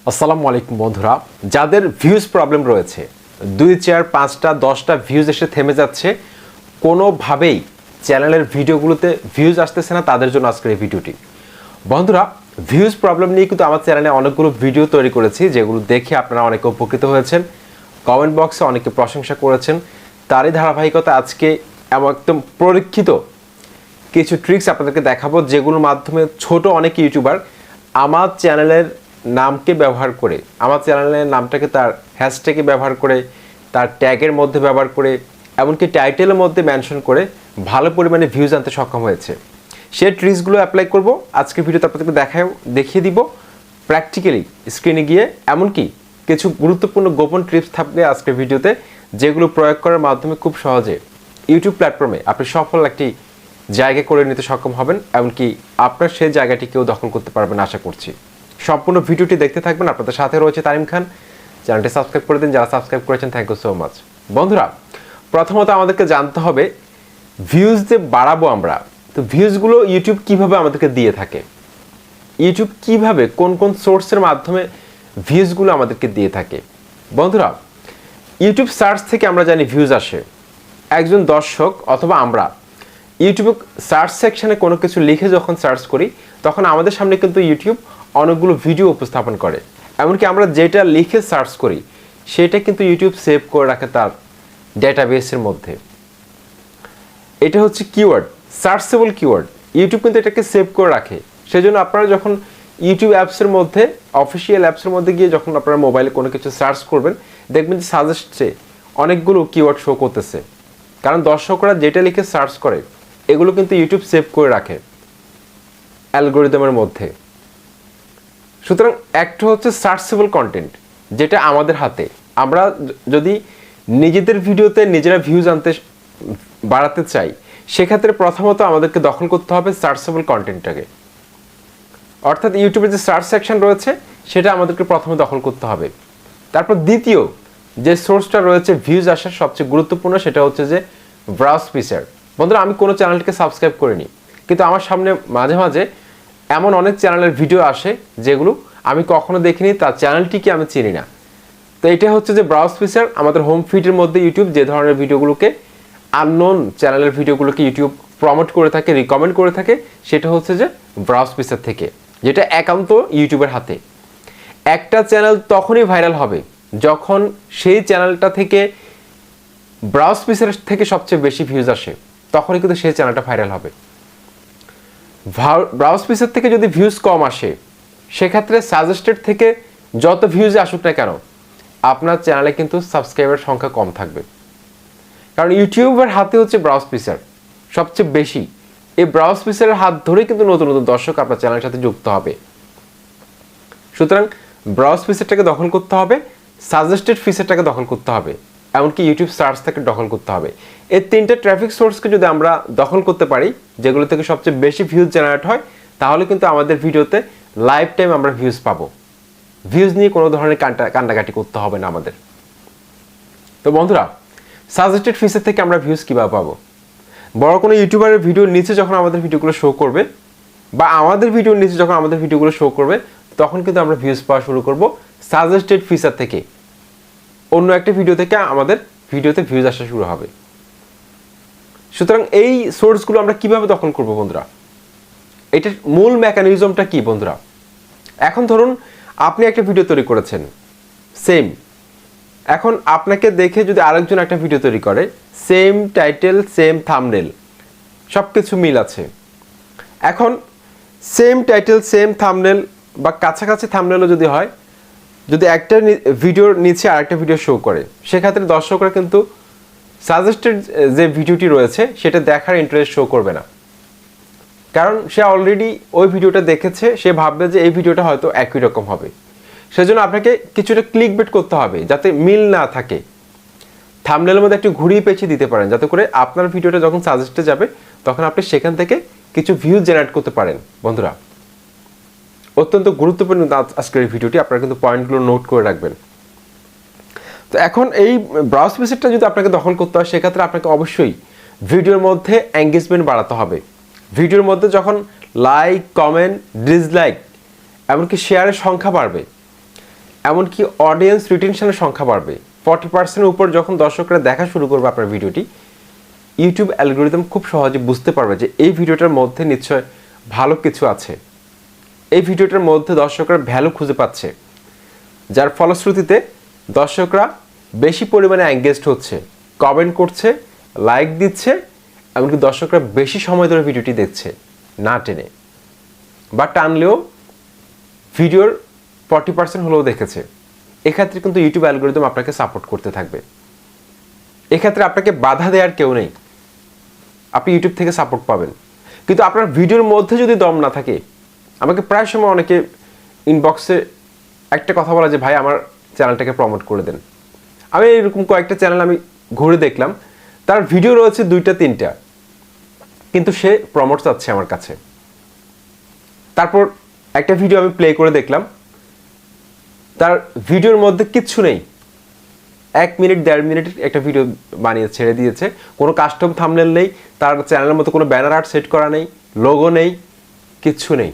আসসালামু আলাইকুম বন্ধুরা, যাদের ভিউজ প্রবলেম রয়েছে, 2, 4, 5টা 10টা ভিউজ এসে থেমে যাচ্ছে, কোনোভাবেই চ্যানেলের ভিডিওগুলোতে ভিউজ আসতেছে না, তাদের জন্য আজকের এই ভিডিওটি। বন্ধুরা, ভিউজ প্রবলেম নিয়ে কিন্তু আমার চ্যানেলে অনেকগুলো ভিডিও তৈরি করেছি, যেগুলো দেখে আপনারা অনেকে উপকৃত হয়েছেন, কমেন্ট বক্সে অনেকে প্রশংসা করেছেন। তারই ধারাবাহিকতা আজকে একদম পরীক্ষিত কিছু ট্রিক্স আপনাদেরকে দেখাবো, যেগুলোর মাধ্যমে ছোট অনেক ইউটিউবার আমার চ্যানেলের নামকে ব্যবহার করে, আমার চ্যানেলের নামটাকে তার হ্যাশট্যাগে ব্যবহার করে, তার ট্যাগের মধ্যে ব্যবহার করে, এমনকি টাইটেলের মধ্যে মেনশন করে ভালো পরিমাণে ভিউজ আনতে সক্ষম হয়েছে। সেই ট্রিক্সগুলো অ্যাপ্লাই করব আজকের ভিডিওতে, আপনাদেরকে দেখিয়ে দিব প্র্যাকটিক্যালি স্ক্রিনে গিয়ে। এমনকি কিছু গুরুত্বপূর্ণ গোপন টিপস থাকবে আজকের ভিডিওতে, যেগুলো প্রয়োগ করার মাধ্যমে খুব সহজে ইউটিউব প্ল্যাটফর্মে আপনি সফল একটি জায়গা করে নিতে সক্ষম হবেন, এমনকি আপনার সেই জায়গাটি কেউ দখল করতে পারবেন আশা করছি। সম্পূর্ণ ভিডিওটি দেখতে থাকবেন। আপনাদের সাথে রয়েছে তারিম খান। চ্যানেলটি সাবস্ক্রাইব করে দিন যারা সাবস্ক্রাইব করেছেন, থ্যাংক ইউ সো মাচ। বন্ধুরা, প্রথমত আমাদেরকে জানতে হবে ভিউজ যে বাড়াবো আমরা, তো ভিউজগুলো ইউটিউব কিভাবে আমাদেরকে দিয়ে থাকে, ইউটিউব কিভাবে কোন কোন সোর্সের মাধ্যমে ভিউজগুলো আমাদেরকে দিয়ে থাকে। বন্ধুরা, ইউটিউব সার্চ থেকে আমরা জানি ভিউজ আসে। একজন দর্শক অথবা আমরা ইউটিউবে সার্চ সেকশনে কোনো কিছু লিখে যখন সার্চ করি, তখন আমাদের সামনে কিন্তু ইউটিউব অনেকগুলো ভিডিও উপস্থাপন করে। এমনকি আমরা যেটা লিখে সার্চ করি সেটা কিন্তু ইউটিউব সেভ করে রাখে তার ডেটাবেসের মধ্যে। এটা হচ্ছে কিওয়ার্ড, সার্চেবল কিওয়ার্ড। ইউটিউব কিন্তু এটাকে সেভ করে রাখে। সেজন্য আপনারা যখন ইউটিউব অ্যাপসের মধ্যে, অফিসিয়াল অ্যাপসের মধ্যে গিয়ে যখন আপনারা মোবাইলে কোনো কিছু সার্চ করবেন, দেখবেন যে সাজেস্টে অনেকগুলো কিওয়ার্ড শো করতেছে। কারণ দর্শকরা যেটা লিখে সার্চ করে এগুলো কিন্তু ইউটিউব সেভ করে রাখে অ্যালগোরিদমের মধ্যে। সুতরাং একটা হচ্ছে সার্চেবল কন্টেন্ট, যেটা আমাদের হাতে। আমরা যদি নিজেদের ভিডিওতে নিজেরা ভিউজ বাড়াতে চাই, সেক্ষেত্রে প্রথমত আমাদেরকে দখল করতে হবে সার্চেবল কন্টেন্টটাকে। অর্থাৎ ইউটিউবের যে সার্চ সেকশন রয়েছে সেটা আমাদেরকে প্রথমে দখল করতে হবে। তারপর দ্বিতীয় যে সোর্সটা রয়েছে ভিউজ আসার সবচেয়ে গুরুত্বপূর্ণ, সেটা হচ্ছে যে ব্রাউজ ফিচার। বন্ধুরা, আমি কোনো চ্যানেলটিকে সাবস্ক্রাইব করিনি, কিন্তু আমার সামনে মাঝে মাঝে এমন অনেক চ্যানেলের ভিডিও আসে যেগুলো আমি কখনো দেখিনি, তার চ্যানেলটিকে আমি চিনি না। তো এটা হচ্ছে যে ব্রাউজ ফিচার। আমাদের হোম ফিডের মধ্যে ইউটিউব যে ধরনের ভিডিওগুলোকে, আননোন চ্যানেলের ভিডিওগুলোকে ইউটিউব প্রমোট করে থাকে, রিকমেন্ড করে থাকে, সেটা হচ্ছে যে ব্রাউজ ফিচার থেকে, যেটা একান্ত ইউটিউবের হাতে। একটা চ্যানেল তখনই ভাইরাল হবে যখন সেই চ্যানেলটা থেকে ব্রাউজ ফিচার থেকে সবচেয়ে বেশি ভিউজ আসে, তখনই কিন্তু সেই চ্যানেলটা ভাইরাল হবে। ব্রাউজ ফিচার থেকে যদি ভিউজ কম আসে, সেক্ষেত্রে সাজেস্টেড থেকে যত ভিউজ আসুক না কেন, আপনার চ্যানেলে কিন্তু সাবস্ক্রাইবার সংখ্যা কম থাকবে। কারণ ইউটিউবের হাতে হচ্ছে ব্রাউজ ফিচার সবচেয়ে বেশি। এই ব্রাউজ ফিচারের হাত ধরেই কিন্তু নতুন নতুন দর্শক আপনার চ্যানেলের সাথে যুক্ত হবে। সুতরাং ব্রাউজ ফিচারটাকে দখল করতে হবে, সাজেস্টেড ফিচারটাকে দখল করতে হবে, এমনকি ইউটিউব সার্চ থেকে দখল করতে হবে। এই তিনটে ট্রাফিক সোর্সকে যদি আমরা দখল করতে পারি, যেগুলো থেকে সবচেয়ে বেশি ভিউজ জেনারেট হয়, তাহলে কিন্তু আমাদের ভিডিওতে লাইফ টাইম আমরা ভিউজ পাবো। ভিউজ নিয়ে কোনো ধরনের কান্ডাকাটি করতে হবে না আমাদের। তো বন্ধুরা, সাজেস্টেড ফিচার থেকে আমরা ভিউজ কীভাবে পাবো? বড় কোনো ইউটিউবারের ভিডিওর নিচে যখন আমাদের ভিডিওগুলো শো করবে, বা আমাদের ভিডিওর নিচে যখন আমাদের ভিডিওগুলো শো করবে, তখন কিন্তু আমরা ভিউজ পাওয়া শুরু করব সাজেস্টেড ফিচার থেকে। অন্য একটা ভিডিও থেকে আমাদের ভিডিওতে ভিউজ আসা শুরু হবে। সুতরাং এই সোর্সগুলো আমরা কিভাবে দখল করব বন্ধুরা? এটার মূল মেকানিজমটা কি বন্ধুরা? এখন ধরুন আপনি একটা ভিডিও তৈরি করেছেন, সেম, এখন আপনাকে দেখে যদি আরেকজন একটা ভিডিও তৈরি করে, সেম টাইটেল, সেম থাম্বনেল, সব কিছু মিল আছে। এখন সেম টাইটেল, সেম থাম্বনেল বা কাছাকাছি থাম্বনেলও যদি হয়, যদি একটা ভিডিওর নিচে আরেকটা ভিডিও শো করে, সেক্ষেত্রে দর্শকরা কিন্তু সাজেস্টেড যে ভিডিওটি রয়েছে সেটা দেখার ইন্টারেস্ট শো করবে না। কারণ সে অলরেডি ওই ভিডিওটা দেখেছে, সে ভাববে যে এই ভিডিওটা হয়তো একই রকম হবে। সেজন্য আপনাকে কিছুটা ক্লিক বেট করতে হবে যাতে মিল না থাকে। থাম্বনেলের মধ্যে একটু ঘুরিয়ে পেঁচিয়ে দিতে পারেন, যাতে করে আপনার ভিডিওটা যখন সাজেস্টে যাবে তখন আপনি সেখান থেকে কিছু ভিউজ জেনারেট করতে পারেন। বন্ধুরা, অত্যন্ত গুরুত্বপূর্ণ আজকের এই ভিডিওটি, আপনারা কিন্তু পয়েন্টগুলো নোট করে রাখবেন। তো এখন এই ব্রাউজ ফিচারটা যদি আপনাকে দখল করতে হয়, সেক্ষেত্রে আপনাকে অবশ্যই ভিডিওর মধ্যে এঙ্গেজমেন্ট বাড়াতে হবে। ভিডিওর মধ্যে যখন লাইক, কমেন্ট, ডিসলাইক, এমনকি শেয়ারের সংখ্যা বাড়বে, এমনকি অডিয়েন্স রিটেনশনের সংখ্যা বাড়বে। 40%-এর উপর যখন দর্শকরা দেখা শুরু করবে আপনার ভিডিওটি, ইউটিউব অ্যালগোরিদম খুব সহজে বুঝতে পারবে যে এই ভিডিওটার মধ্যে নিশ্চয় ভালো কিছু আছে, এই ভিডিওটার মধ্যে দর্শকরা ভ্যালু খুঁজে পাচ্ছে, যার ফলশ্রুতিতে দর্শকরা বেশি পরিমাণে এঙ্গেজড হচ্ছে, কমেন্ট করছে, লাইক দিচ্ছে, এমনকি দর্শকরা বেশি সময় ধরে ভিডিওটি দেখছে না টেনে, বা টানলেও ভিডিওর 40% হলেও দেখেছে। এক্ষেত্রে কিন্তু ইউটিউব অ্যালগোরিদম আপনাকে সাপোর্ট করতে থাকবে। এক্ষেত্রে আপনাকে বাধা দেওয়ার কেউ নেই, আপনি ইউটিউব থেকে সাপোর্ট পাবেন। কিন্তু আপনার ভিডিওর মধ্যে যদি দম না থাকে, আমাকে প্রায় সময় অনেকে ইনবক্সে একটা কথা বলা যে ভাই আমার চ্যানেলটাকে প্রমোট করে দেন। আমি এরকম কয়েকটা চ্যানেল আমি ঘুরে দেখলাম, তার ভিডিও রয়েছে 2-3টা, কিন্তু সে প্রমোট চাচ্ছে আমার কাছে। তারপর একটা ভিডিও আমি প্লে করে দেখলাম, তার ভিডিওর মধ্যে কিচ্ছু নেই, 1 মিনিট 1.5 মিনিট একটা ভিডিও বানিয়ে ছেড়ে দিয়েছে, কোনো কাস্টম থাম্বনেল নেই, তার চ্যানেলের মতো কোনো ব্যানার আর্ট সেট করা নেই, লোগো নেই, কিচ্ছু নেই।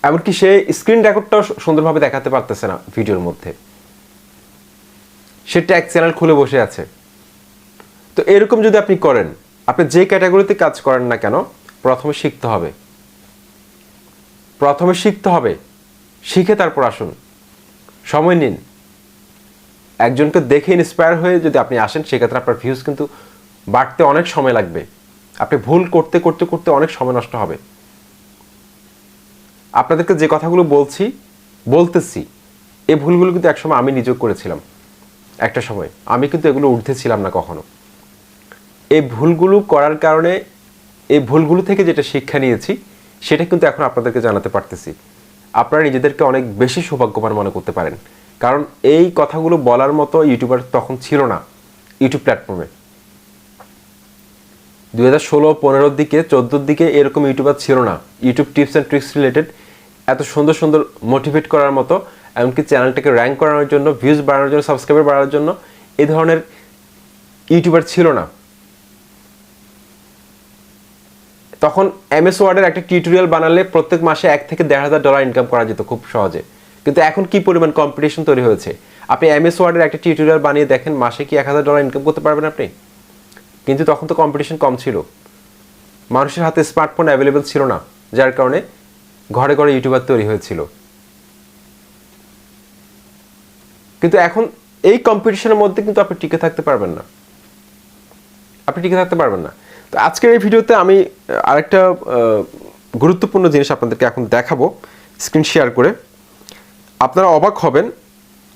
এমনকি সে স্ক্রিন রেকর্ডটাও সুন্দরভাবে দেখাতে পারতেছে না ভিডিওর মধ্যে, সে ট্যাগ চ্যানেল খুলে বসে আছে। তো এরকম যদি আপনি করেন, আপনি যে ক্যাটাগরিতে কাজ করেন না কেন, প্রথমে শিখতে হবে, শিখে তারপর আসুন, সময় নিন। একজনকে দেখে ইন্সপায়ার হয়ে যদি আপনি আসেন, সেক্ষেত্রে আপনার ভিউজ কিন্তু বাড়তে অনেক সময় লাগবে, আপনি ভুল করতে করতে করতে অনেক সময় নষ্ট হবে। আপনাদেরকে যে কথাগুলো বলতেছি, এই ভুলগুলো কিন্তু একসময় আমি নিজেও করেছিলাম। একটা সময় আমি কিন্তু এগুলো ঊর্ধ্বে ছিলাম না কখনো। এই ভুলগুলো করার কারণে, এই ভুলগুলো থেকে যেটা শিক্ষা নিয়েছি, সেটা কিন্তু এখন আপনাদেরকে জানাতে পারতেছি। আপনারা নিজেদেরকে অনেক বেশি সৌভাগ্যবান মনে করতে পারেন, কারণ এই কথাগুলো বলার মতো ইউটিউবার তখন ছিল না ইউটিউব প্ল্যাটফর্মে। 2016-15 দিকে 14 দিকে এরকম ইউটিউবার ছিল না, YouTube tips and tricks related এত সুন্দর সুন্দর মোটিভেট করার মতো, এমনকি চ্যানেলটাকে র্যাঙ্ক করানোর জন্য, ভিউজ বাড়ানোর জন্য, সাবস্ক্রাইবার বাড়ানোর জন্য এই ধরনের ইউটিউবার ছিল না। তখন এমএস ওয়ার্ডের একটা টিউটোরিয়াল বানালে প্রত্যেক মাসে $1,000 থেকে $1,500 ইনকাম করা যেত খুব সহজে। কিন্তু এখন কি পরিমাণ কম্পিটিশন তৈরি হয়েছে, আপনি এমএস ওয়ার্ডের একটা টিউটোরিয়াল বানিয়ে দেখেন, মাসে কি $1,000 ইনকাম করতে পারবেন আপনি? কিন্তু তখন তো কম্পিটিশন কম ছিল, মানুষের হাতে স্মার্টফোন অ্যাভেলেবেল ছিল না, যার কারণে ঘরে ঘরে ইউটিউবার তৈরি হয়েছিল। কিন্তু এখন এই কম্পিটিশনের মধ্যে কিন্তু আপনি টিকে থাকতে পারবেন না, তো আজকের এই ভিডিওতে আমি আরেকটা গুরুত্বপূর্ণ জিনিস আপনাদেরকে এখন দেখাবো স্ক্রিন শেয়ার করে। আপনারা অবাক হবেন,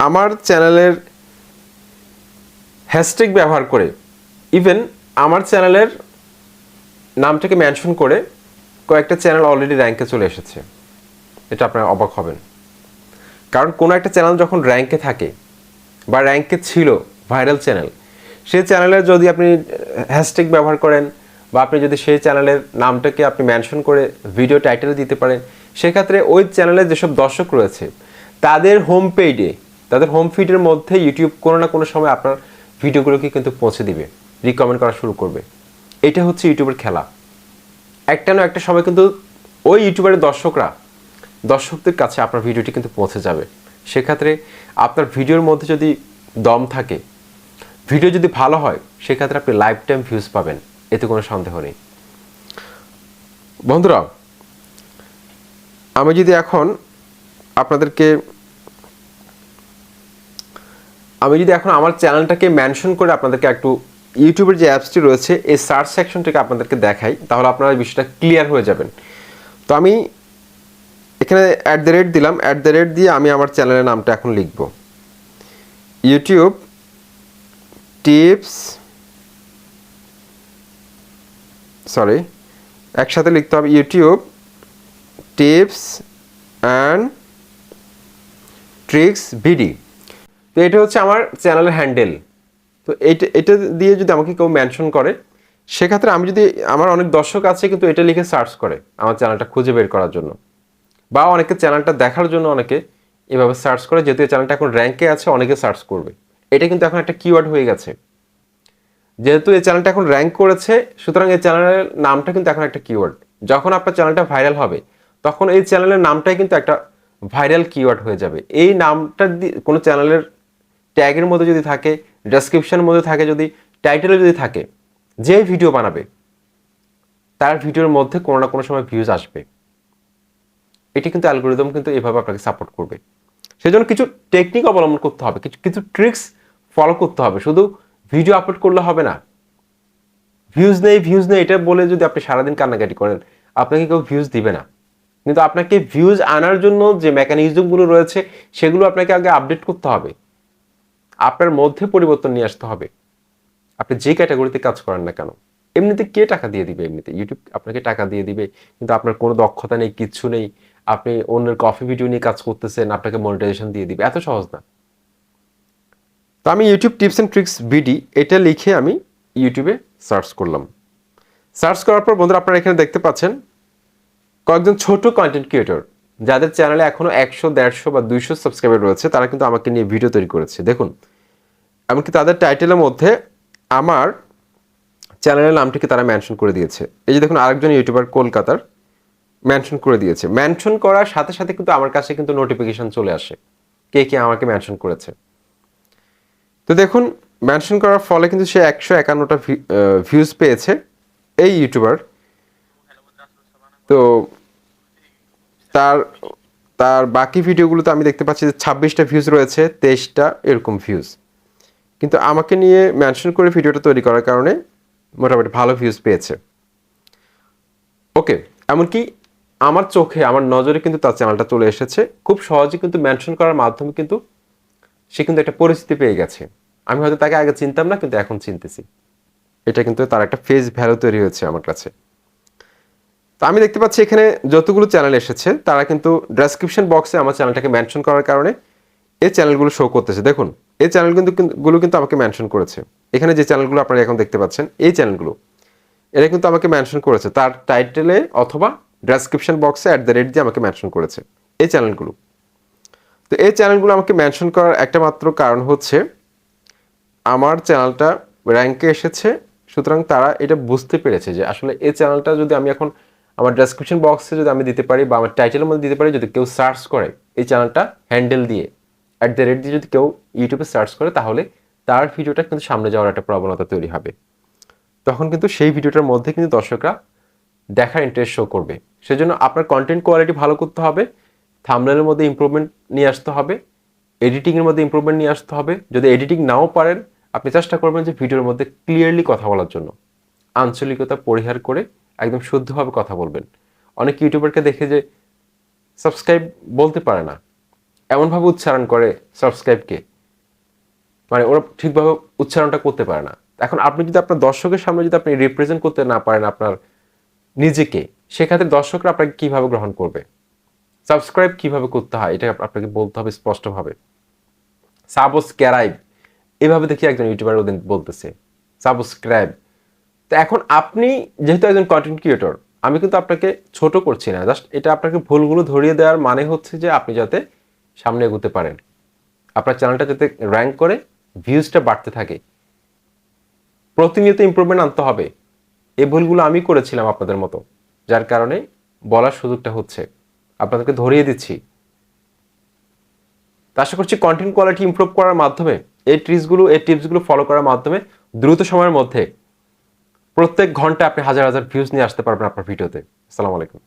আমার চ্যানেলের হ্যাশট্যাগ ব্যবহার করে, ইভেন আমার চ্যানেলের নামটাকে মেনশন করে কয়েকটা চ্যানেল অলরেডি র্যাঙ্কে চলে এসেছে। এটা আপনারা অবাক হবেন, কারণ কোনো একটা চ্যানেল যখন র্যাঙ্কে থাকে বা র্যাঙ্কে ছিল, ভাইরাল চ্যানেল, সেই চ্যানেলের যদি আপনি হ্যাশট্যাগ ব্যবহার করেন বা আপনি যদি সেই চ্যানেলের নামটাকে আপনি মেনশন করে ভিডিও টাইটেলে দিতে পারেন, সেক্ষেত্রে ওই চ্যানেলের যেসব দর্শক রয়েছে তাদের হোম পেজে, তাদের হোম ফিডের মধ্যে ইউটিউব কোনো না কোনো সময় আপনার ভিডিওগুলোকে কিন্তু পৌঁছে দিবে, রিকমেন্ড করা শুরু করবে। এটা হচ্ছে ইউটিউবের খেলা। একটা না একটা সময় কিন্তু ওই ইউটিউবারের দর্শকদের কাছে আপনার ভিডিওটি কিন্তু পৌঁছে যাবে। সেক্ষেত্রে আপনার ভিডিওর মধ্যে যদি দম থাকে, ভিডিও যদি ভালো হয়, সেক্ষেত্রে আপনি লাইফ টাইম ভিউজ পাবেন, এতে কোনো সন্দেহ নেই। বন্ধুরা, আমি যদি এখন আমার চ্যানেলটাকে মেনশন করে আপনাদেরকে একটু ইউটিউবের যে অ্যাপসটি রয়েছে এই সার্চ সেকশনটাকে আপনাদেরকে দেখাই, তাহলে আপনারা এই বিষয়টা ক্লিয়ার হয়ে যাবেন। তো আমি এখানে @ দিলাম, @ দিয়ে আমি আমার চ্যানেলের নামটা এখন লিখব, ইউটিউব টিপস, একসাথে লিখতে হবে, YouTube tips and tricks BD. তো এটা হচ্ছে আমার চ্যানেলের হ্যান্ডেল। তো এটা দিয়ে যদি আমাকে কেউ মেনশন করে, সেক্ষেত্রে আমি যদি, আমার অনেক দর্শক আছে কিন্তু এটা লিখে সার্চ করে আমার চ্যানেলটা খুঁজে বের করার জন্য, বা অনেকে চ্যানেলটা দেখার জন্য অনেকে এভাবে সার্চ করে, যেহেতু এই চ্যানেলটা এখন র্যাঙ্কে আছে অনেকে সার্চ করবে। এটা কিন্তু এখন একটা কিওয়ার্ড হয়ে গেছে, যেহেতু এই চ্যানেলটা এখন র্যাঙ্ক করেছে, সুতরাং এই চ্যানেলের নামটা কিন্তু এখন একটা কিওয়ার্ড। যখন আপনার চ্যানেলটা ভাইরাল হবে, তখন এই চ্যানেলের নামটাই কিন্তু একটা ভাইরাল কিওয়ার্ড হয়ে যাবে। এই নামটা কোনো চ্যানেলের ট্যাগের মধ্যে যদি থাকে, ডেসক্রিপশনের মধ্যে থাকে, যদি টাইটেলে যদি থাকে, যে ভিডিও বানাবে তার ভিডিওর মধ্যে কোনো না কোনো সময় ভিউজ আসবে। এটি কিন্তু অ্যালগোরিদম কিন্তু এভাবে আপনাকে সাপোর্ট করবে। সেজন্য কিছু টেকনিক অবলম্বন করতে হবে, কিছু কিছু ট্রিক্স ফলো করতে হবে। শুধু ভিডিও আপলোড করলে হবে না। ভিউজ নেই এটা বলে যদি আপনি সারাদিন কান্নাকাটি করেন, আপনাকে কেউ ভিউজ দিবে না। কিন্তু আপনাকে ভিউজ আনার জন্য যে মেকানিজমগুলো রয়েছে সেগুলো আপনাকে আগে আপডেট করতে হবে। আপনার মধ্যে পরিবর্তন নিয়ে আসতে হবে। আপনি যে ক্যাটাগরিতে কাজ করেন না কেন, এমনিতে কে টাকা দিয়ে দিবে? এমনিতে ইউটিউব আপনাকে টাকা দিয়ে দিবে, কিন্তু আপনার কোনো দক্ষতা নেই, কিচ্ছু নেই, আপনি অন্যের কফি ভিডিও নিয়ে কাজ করতেছেন, আপনাকে মনিটাইজেশন দিয়ে দিবে। এত সহজ না। তো আমি YouTube tips and tricks BD এটা লিখে আমি ইউটিউবে সার্চ করলাম। সার্চ করার পর বন্ধুরা আপনারা এখানে দেখতে পাচ্ছেন কয়েকজন ছোট কন্টেন্ট ক্রিয়েটর যাদের চ্যানেলে এখনো 100, 150 বা 200 সাবস্ক্রাইবার রয়েছে, তারা কিন্তু আমাকে নিয়ে ভিডিও তৈরি করেছে। দেখুন, এমনকি তাদের টাইটেলের মধ্যে আমার চ্যানেলের নামটিকে তারা মেনশন করে দিয়েছে। এই যে দেখুন, আরেকজন ইউটিউবার কলকাতার মেনশন করে দিয়েছে। মেনশন করার সাথে সাথে কিন্তু আমার কাছে কিন্তু নোটিফিকেশন চলে আসে কে কে আমাকে মেনশন করেছে। তো দেখুন, মেনশন করার ফলে কিন্তু সে 151টা ভিউজ পেয়েছে এই ইউটিউবার। তো তার তার বাকি ভিডিওগুলোতে আমি দেখতে পাচ্ছি যে 26টা ভিউজ রয়েছে, 23টা এরকম ভিউজ। কিন্তু আমাকে নিয়ে মেনশন করে ভিডিওটা তৈরি করার কারণে মোটামুটি ভালো ভিউজ পেয়েছে। ওকে, এমনকি আমার চোখে, আমার নজরে কিন্তু তার চ্যানেলটা চলে এসেছে। খুব সহজে কিন্তু মেনশন করার মাধ্যমে কিন্তু সে কিন্তু একটা পরিস্থিতি পেয়ে গেছে। আমি হয়তো তাকে আগে চিনতাম না, কিন্তু এখন চিনতেছি। এটা কিন্তু তার একটা ফেস ভ্যালু তৈরি হয়েছে আমার কাছে। তো আমি দেখতে পাচ্ছি এখানে যতগুলো চ্যানেল এসেছে তারা কিন্তু ডেসক্রিপশন বক্সে আমার চ্যানেলটাকে মেনশন করার কারণে এই চ্যানেলগুলো শো করতেছে। দেখুন, এই চ্যানেলগুলো কিন্তু আমাকে মেনশন করেছে। এখানে যে চ্যানেলগুলো আপনারা এখন দেখতে পাচ্ছেন, এই চ্যানেলগুলো এটা কিন্তু আমাকে মেনশন করেছে তার টাইটেলে অথবা ডেসক্রিপশন বক্সে @ দিয়ে আমাকে মেনশন করেছে এই চ্যানেলগুলো। তো এই চ্যানেলগুলো আমাকে মেনশন করার একটা মাত্র কারণ হচ্ছে আমার চ্যানেলটা র্যাঙ্কে এসেছে। সুতরাং তারা এটা বুঝতে পেরেছে যে আসলে এই চ্যানেলটা যদি আমি এখন আমার ডেসক্রিপশন বক্সে যদি আমি দিতে পারি বা আমার টাইটেলের মধ্যে দিতে পারি, যদি কেউ সার্চ করে এই চ্যানেলটা হ্যান্ডেল দিয়ে @ দিয়ে যদি কেউ ইউটিউবে সার্চ করে, তাহলে তার ভিডিওটা কিন্তু সামনে যাওয়ার একটা প্রবণতা তৈরি হবে। তখন কিন্তু সেই ভিডিওটার মধ্যে কিন্তু দর্শকরা দেখার ইন্টারেস্ট শো করবে। সেজন্য আপনার কন্টেন্ট কোয়ালিটি ভালো করতে হবে, থাম্বনেলের মধ্যে ইমপ্রুভমেন্ট নিয়ে আসতে হবে, এডিটিংয়ের মধ্যে ইমপ্রুভমেন্ট নিয়ে আসতে হবে। যদি এডিটিং নাও পারেন, আপনি চেষ্টা করবেন যে ভিডিওর মধ্যে ক্লিয়ারলি কথা বলার জন্য, আঞ্চলিকতা পরিহার করে একদম শুদ্ধভাবে কথা বলবেন। অনেক ইউটিউবারকে দেখে যে সাবস্ক্রাইব বলতে পারে না, এমনভাবে উচ্চারণ করে সাবস্ক্রাইবকে, মানে ওরা ঠিকভাবে উচ্চারণটা করতে পারে না। এখন আপনি যদি আপনার দর্শকের সামনে যদি আপনি রিপ্রেজেন্ট করতে না পারেন আপনার নিজেকে, সেক্ষেত্রে দর্শকরা আপনাকে কিভাবে গ্রহণ করবে? সাবস্ক্রাইব কিভাবে করতে হয় এটা আপনাকে বলতে হবে স্পষ্টভাবে। সাবস্ক্রাইব, এভাবে দেখি একজন ইউটিউবার ওদিন বলতেছে সাবস্ক্রাইব। তো এখন আপনি যেহেতু একজন কন্টেন্ট ক্রিয়েটর, আমি কিন্তু আপনাকে ছোট করছি না, জাস্ট এটা আপনাকে ভুলগুলো ধরিয়ে দেওয়ার মানে হচ্ছে যে আপনি যাতে সামনে এগোতে পারেন, আপনার চ্যানেলটা যাতে র্যাঙ্ক করে, ভিউজটা বাড়তে থাকে, প্রতিনিয়ত ইমপ্রুভমেন্ট আনতে হবে। এই ভুলগুলো আমি করেছিলাম আপনাদের মতো, যার কারণে বলার সুযোগটা হচ্ছে, আপনাদেরকে ধরিয়ে দিচ্ছি। তা আশা করছি কন্টেন্ট কোয়ালিটি ইমপ্রুভ করার মাধ্যমে, এই টিপসগুলো ফলো করার মাধ্যমে দ্রুত সময়ের মধ্যে প্রত্যেক ঘন্টা আপনি হাজার হাজার ভিউজ নিয়ে আসতে পারবেন আপনার ভিডিওতে। আসসালামু আলাইকুম।